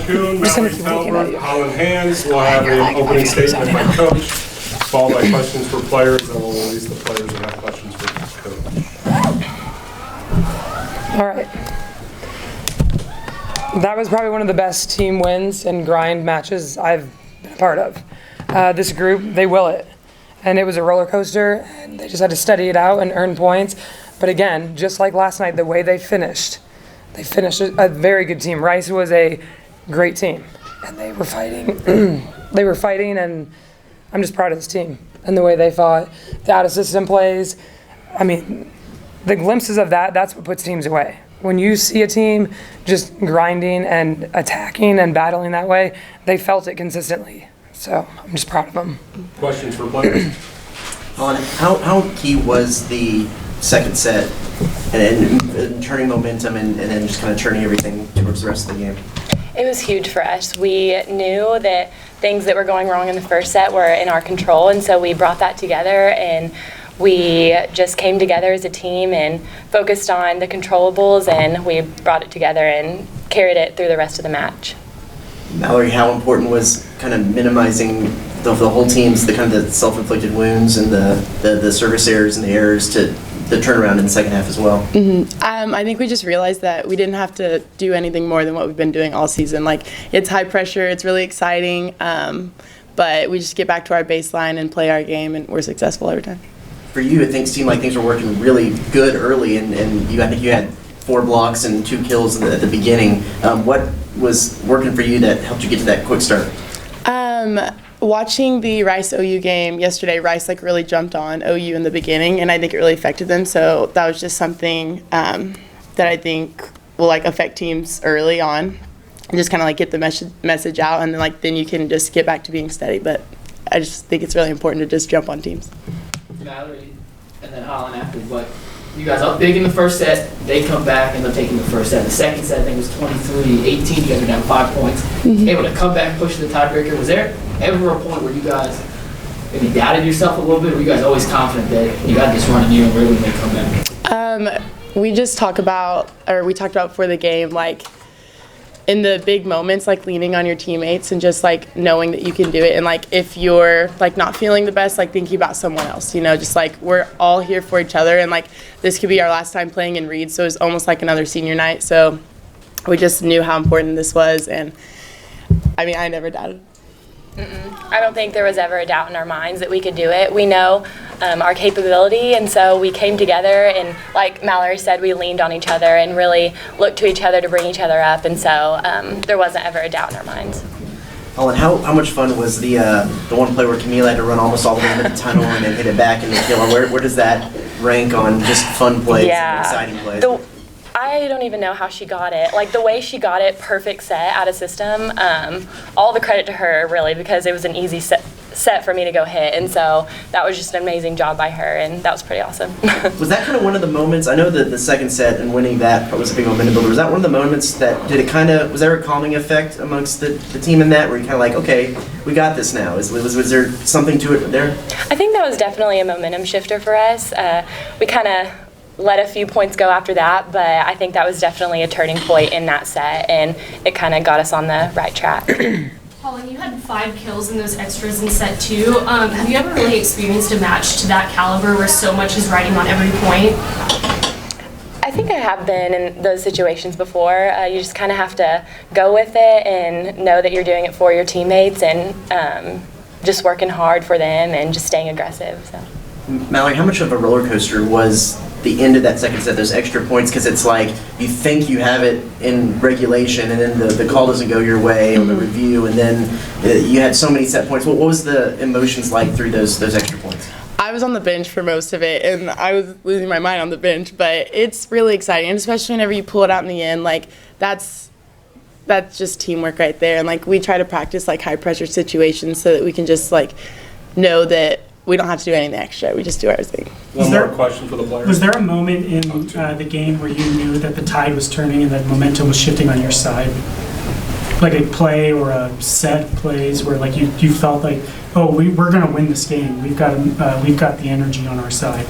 Kuhn, Mallory Talbert, Holland Hands. We'll have an opening statement by Coach, followed by questions for players, and we'll release the players that have questions for Coach. All right. That was probably one of the best team wins and grind matches I've been a part of. This group, they will it. And it was a roller coaster, and they just had to study it out and earn points. But again, just like last night, the way they finished a very good team. Rice was a great team, and they were fighting. They were fighting, and I'm just proud of this team and the way they fought. The out-of-system plays, I mean, the glimpses of that's what puts teams away. When you see a team just grinding and attacking and battling that way, they felt it consistently. So I'm just proud of them. Questions for players? How key was the second set and turning momentum and then just kind of turning everything towards the rest of the game? It was huge for us. We knew that things that were going wrong in the first set were in our control, and so we brought that together, and we just came together as a team and focused on the controllables, and we brought it together and carried it through the rest of the match. Mallory, how important was kind of minimizing the whole team's the kind of the self-inflicted wounds and the service errors and the errors to the turnaround in the second half as well? I think we just realized that we didn't have to do anything more than what we've been doing all season. Like, it's high pressure, it's really exciting, but we just get back to our baseline and play our game, and we're successful every time. For you, it seemed like things were working really good early, and I think you had 4 blocks and 2 kills at the beginning. What was working for you that helped you get to that quick start? Watching the Rice-OU game yesterday, Rice really jumped on OU in the beginning, and I think it really affected them. So that was just something that I think will affect teams early on, and just kind of get the message out, and then you can just get back to being steady. But I just think it's really important to just jump on teams. Mallory and then Holland after, but you guys up big in the first set, they come back and they're taking the first set. The second set, I think it was 23-18, you guys are down 5 points. Able to come back, push the tiebreaker. Was there ever a point where you guys maybe doubted yourself a little bit, or were you guys always confident that you got this run and you were really going to come back? We talked about before the game, in the big moments, leaning on your teammates and just knowing that you can do it, and if you're not feeling the best, thinking about someone else, just we're all here for each other, and this could be our last time playing in Reed, so it's almost like another senior night. So we just knew how important this was, and I never doubted. I don't think there was ever a doubt in our minds that we could do it. We know our capability, and so we came together, and like Mallory said, we leaned on each other and really looked to each other to bring each other up, and so there wasn't ever a doubt in our minds. Holland, how much fun was the one play where Camille had to run almost all the way into the tunnel and then hit it back in the kill? Where does that rank on just fun plays and exciting plays? I don't even know how she got it. The way she got it, perfect set out of system, all the credit to her, really, because it was an easy set for me to go hit. And so that was just an amazing job by her, and that was pretty awesome. Was that kind of one of the moments, I know that the second set and winning that was a big momentum builder, was that one of the moments that, was there a calming effect amongst the team in that, where you kind of okay, we got this now? Was there something to it there? I think that was definitely a momentum shifter for us. We kind of let a few points go after that, but I think that was definitely a turning point in that set, and it kind of got us on the right track. Holland, you had 5 kills in those extras in set 2. Have you ever really experienced a match to that caliber where so much is riding on every point? I think I have been in those situations before. You just kind of have to go with it and know that you're doing it for your teammates, and just working hard for them and just staying aggressive. So. Mallory, how much of a roller coaster was the end of that second set, those extra points, because it's you think you have it in regulation, and then the call doesn't go your way on the review, and then you had so many set points. What was the emotions like through those extra points? I was on the bench for most of it, and I was losing my mind on the bench, but it's really exciting, and especially whenever you pull it out in the end, that's just teamwork right there, and we try to practice high pressure situations so that we can just know that we don't have to do anything extra. We just do our thing. One more question for the players. Was there a moment in the game where you knew that the tide was turning and that momentum was shifting on your side? Like a play or a set plays where you felt we're going to win this game. We've got the energy on our side.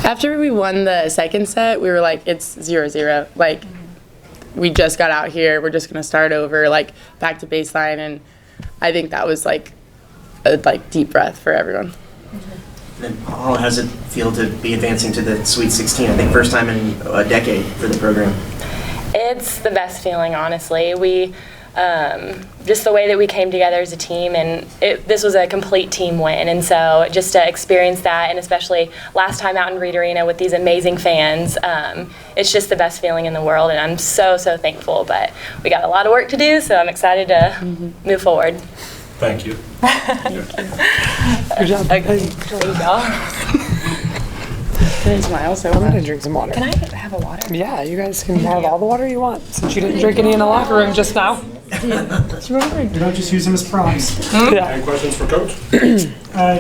After we won the second set, we were it's 0-0. we just got out here, we're just gonna start over, like back to baseline, and I think that was like a deep breath for everyone. And how does it feel to be advancing to the Sweet 16? I think first time in a decade for the program. It's the best feeling, honestly. We just the way that we came together as a team, and this was a complete team win. And so just to experience that, and especially last time out in Reed Arena with these amazing fans, it's just the best feeling in the world. And I'm so, so thankful. But we got a lot of work to do, so I'm excited to move forward. Thank you. Good job. Okay. There you go. Thanks, Miles. I'm gonna drink some water. Can I have a water? Yeah, you guys can have all the water you want, since you didn't drink any in the locker room just now. You don't just use them as props. Yeah. Any questions for Coach?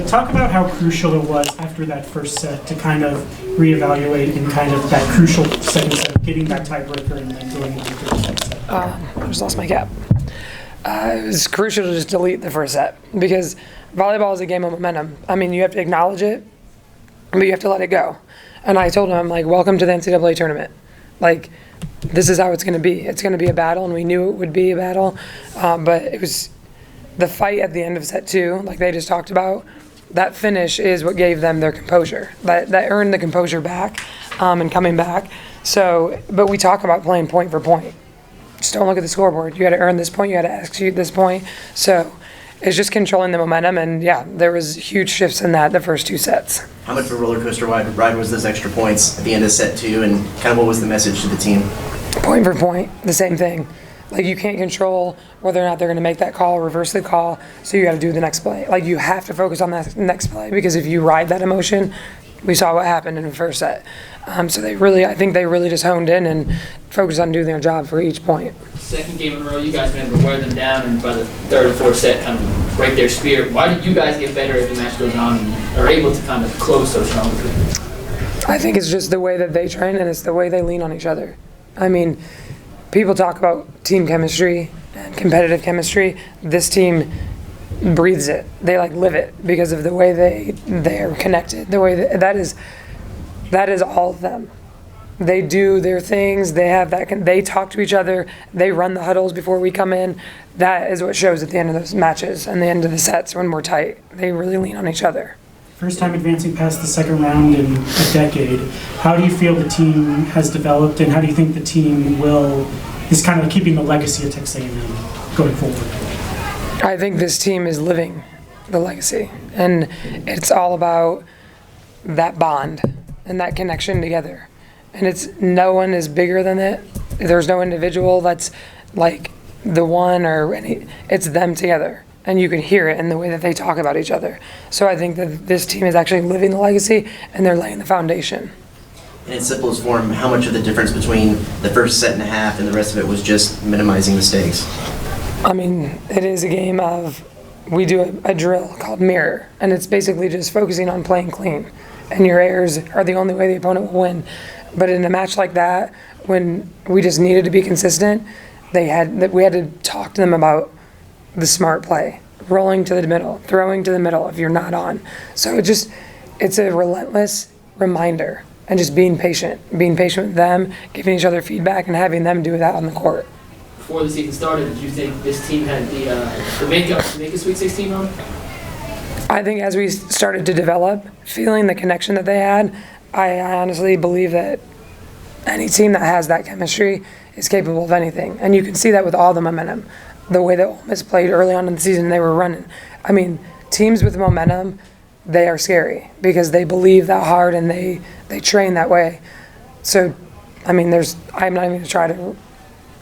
Talk about how crucial it was after that first set to kind of reevaluate and kind of that crucial second set, getting that tiebreaker and then going into the second set. I just lost my cap. It was crucial to just delete the first set because volleyball is a game of momentum. I mean, you have to acknowledge it, but you have to let it go. And I told him, I'm like, welcome to the NCAA tournament. Like, this is how it's going to be. It's going to be a battle, and we knew it would be a battle. But it was the fight at the end of set 2, like they just talked about. That finish is what gave them their composure. That earned the composure back and coming back. So, but we talk about playing point for point. Just don't look at the scoreboard. You got to earn this point. You got to execute this point. So it's just controlling the momentum. And yeah, there was huge shifts in that the first 2 sets. How much of a roller coaster ride was those extra points at the end of set 2, and kind of what was the message to the team? Point for point, the same thing. Like, you can't control whether or not they're going to make that call or reverse the call, so you got to do the next play. Like, you have to focus on that next play, because if you ride that emotion, we saw what happened in the first set. So I think they really just honed in and focused on doing their job for each point. Second game in a row, you guys been able to wear them down, and by the third or fourth set, kind of break their spirit. Why did you guys get better as the match goes on and are able to kind of close so strongly? I think it's just the way that they train, and it's the way they lean on each other. I mean, people talk about team chemistry and competitive chemistry. This team breathes it. They live it because of the way they're connected. The way that is all of them. They do their things. They have that. They talk to each other. They run the huddles before we come in. That is what shows at the end of those matches and the end of the sets when we're tight. They really lean on each other. First time advancing past the second round in a decade. How do you feel the team has developed, and how do you think the team is kind of keeping the legacy of Texas A&M going forward? I think this team is living the legacy, and it's all about that bond and that connection together. And no one is bigger than it. There's no individual that's like the one or any. It's them together, and you can hear it in the way that they talk about each other. So I think that this team is actually living the legacy, and they're laying the foundation. In its simplest form, how much of the difference between the first set and a half and the rest of it was just minimizing mistakes? I mean, it is a game of, we do a drill called mirror, and it's basically just focusing on playing clean, and your errors are the only way the opponent will win. But in a match like that, when we just needed to be consistent, we had to talk to them about the smart play, rolling to the middle, throwing to the middle if you're not on. So it's a relentless reminder, and just being patient with them, giving each other feedback, and having them do that on the court. Before the season started, did you think this team had the makeup to make a Sweet 16 run? I think as we started to develop, feeling the connection that they had, I honestly believe that any team that has that chemistry is capable of anything. And you can see that with all the momentum. The way that Ole Miss played early on in the season, they were running. I mean, teams with momentum, they are scary because they believe that hard and they train that way. So, I mean, I'm not even going to try to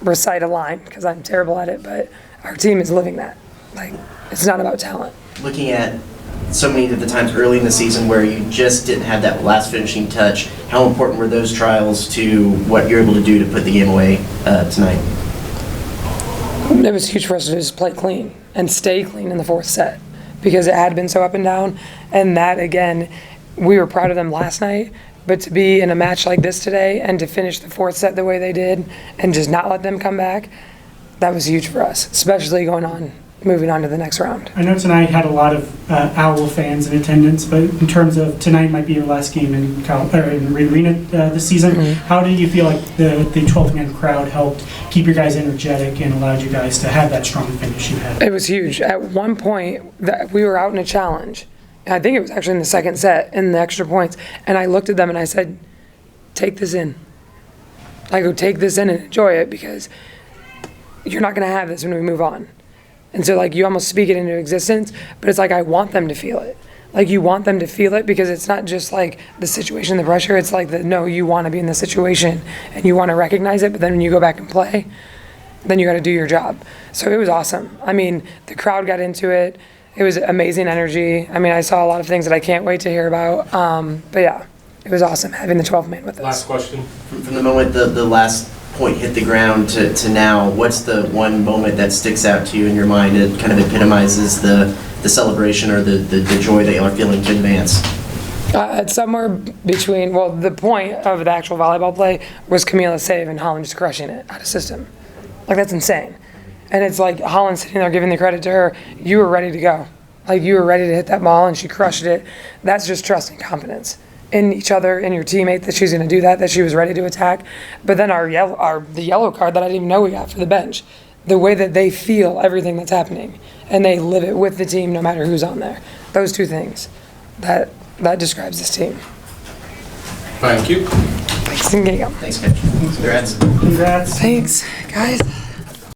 recite a line because I'm terrible at it, but our team is living that. Like, it's not about talent. Looking at so many of the times early in the season where you just didn't have that last finishing touch, how important were those trials to what you're able to do to put the game away tonight? It was huge for us to just play clean and stay clean in the fourth set because it had been so up and down. And that, again, we were proud of them last night, but to be in a match like this today and to finish the fourth set the way they did and just not let them come back, that was huge for us, especially going on moving on to the next round. I know tonight had a lot of Owl fans in attendance, but in terms of tonight might be your last game in Reed Arena this season. How did you feel like the 12th-man crowd helped keep you guys energetic and allowed you guys to have that strong finish you had? It was huge. At one point, we were out in a challenge. I think it was actually in the second set, in the extra points, and I looked at them and I said, take this in. I go, take this in and enjoy it, because you're not going to have this when we move on. And so, like, you almost speak it into existence, but it's like, I want them to feel it. Like, you want them to feel it, because it's not just like the situation, the pressure, it's like no, you want to be in the situation and you want to recognize it, but then when you go back and play, then you got to do your job. So it was awesome. I mean, the crowd got into it. It was amazing energy. I mean, I saw a lot of things that I can't wait to hear about. But yeah, it was awesome having the 12th-man with us. Last question. From the moment the last point hit the ground to now, what's the one moment that sticks out to you in your mind that kind of epitomizes the celebration or the joy that you are feeling to advance? It's somewhere between, well, the point of the actual volleyball play was Camila's save and Holland just crushing it out of system. Like, that's insane. And it's like Holland sitting there giving the credit to her. You were ready to go. Like, you were ready to hit that ball and she crushed it. That's just trust and confidence in each other, in your teammate, that she's going to do that she was ready to attack. But then the yellow card that I didn't even know we got for the bench, the way that they feel everything that's happening and they live it with the team no matter who's on there. Those two things, that describes this team. Thank you. Thanks, and Thanks, Coach. Congrats. Congrats. Thanks, guys.